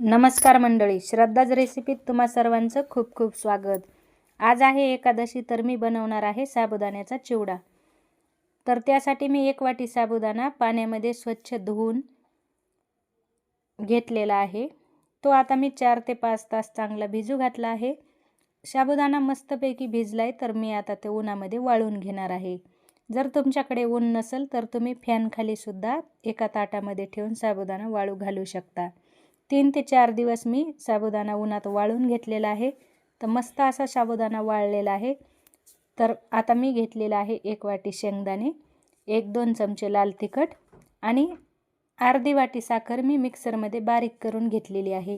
नमस्कार मंडळी, श्रद्धाज रेसिपीत तुम्हा सर्वांचं खूप खूप स्वागत। आज आहे एकादशी, तर मी बनवणार आहे साबुदाण्याचा चिवडा। तर त्यासाठी मी 1 वाटी साबुदाणा पाण्यामध्ये स्वच्छ धुवून घेतलेला आहे। तो आता मी 4 ते 5 तास चांगला भिजू घातला आहे। साबुदाणा मस्तपैकी भिजलाय, तर मी आता ते उन्हामध्ये वाळून घेणार आहे। जर तुमच्याकडे ऊन नसेल तर तुम्ही फॅन खाली सुद्धा एका ताटामध्ये ठेवून साबुदाणा वाळू घालू शकता। 3 ते 4 दिवस मी साबुदाणा उन्हात वाळून घेतलेला आहे। तर मस्त असा साबुदाणा वाळलेला आहे। तर आता मी घेतलेला आहे 1 वाटी शेंगदाणे, 1-2 चमचे लाल तिखट आणि अर्धी वाटी साखर मी मिक्सरमध्ये बारीक करून घेतलेली आहे।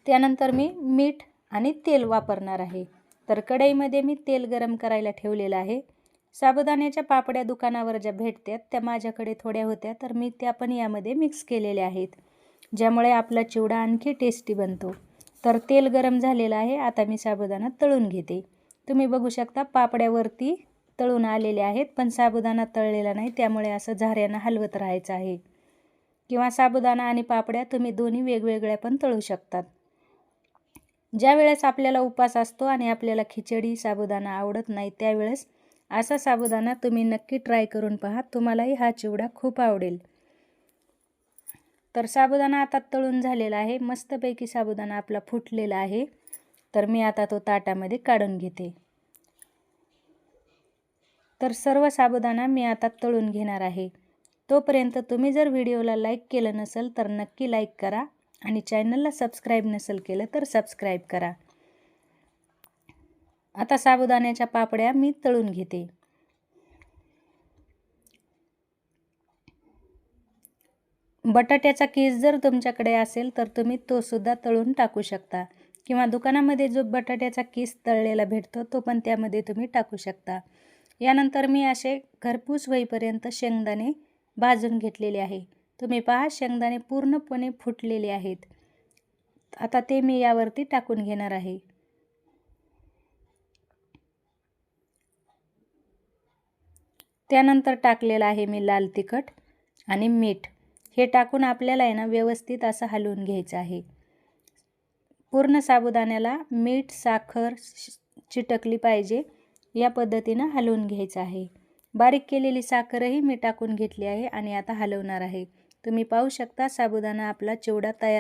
त्यानंतर मी मीठ आणि तेल वापरणार आहे। तर कढईमध्ये मी तेल गरम करायला ठेवलेलं आहे। साबुदाण्याच्या पापड्या दुकानावर ज्या भेटतात त्या माझ्याकडे थोड्या होत्या, तर मी त्या पण यामध्ये मिक्स केलेल्या आहेत, ज्यामुळे आपला चिवडा आणखी टेस्टी बनतो। तर तेल गरम झालेलं आहे। आता मी साबुदाणा तळून घेते। तुम्ही बघू शकता पापड्यावरती तळून आलेले आहेत, पण साबुदाणा तळलेला नाही, त्यामुळे असं झाऱ्यानं हलवत राहायचं आहे। किंवा साबुदाणा आणि पापड्या तुम्ही दोन्ही वेगवेगळ्या पण तळू शकतात। ज्या वेळेस आपल्याला उपवास असतो आणि आपल्याला खिचडी साबुदाणा आवडत नाही, त्यावेळेस असा साबुदाणा तुम्ही नक्की ट्राय करून पहा, तुम्हालाही हा चिवडा खूप आवडेल। तर साबुदाणा आता तळून झालेला आहे। मस्तपैकी साबुदाणा आपला फुटलेला आहे। तर मी आता तो ताटामध्ये काढून घेते। तर सर्व साबुदाणा मी आता तळून घेणार आहे। तोपर्यंत तुम्ही जर व्हिडिओला लाईक केलं नसेल तर नक्की लाईक करा आणि चॅनलला सबस्क्राईब नसेल केलं तर सबस्क्राईब करा। आता साबुदाण्याच्या पापड्या मी तळून घेते। बटाट्याचा किस जर तुमच्याकडे असेल तर तुम्ही तो सुद्धा तळून टाकू शकता, किंवा दुकानामध्ये जो बटाट्याचा किस तळलेला भेटतो तो पण त्यामध्ये तुम्ही टाकू शकता। यानंतर मी असे खरपूस होईपर्यंत शेंगदाणे भाजून घेतलेले आहे। तुम्ही पहा शेंगदाणे पूर्णपणे फुटलेले आहेत। आता ते मी यावरती टाकून घेणार आहे। त्यानंतर टाकलेला आहे मी लाल तिखट आणि मीठ। हे टाकून आपल्याला आहे ना व्यवस्थित असं हलवून घ्यायचं आहे। पूर्ण साबुदाण्याला मीठ साखर चिटकली पाहिजे, या पद्धतीनं हलवून घ्यायचं आहे। बारीक केलेली साखरही मी टाकून घेतली आहे आणि आता हलवणार आहे। तुम्ही पाहू शकता साबुदाणा आपला चिवडा तयार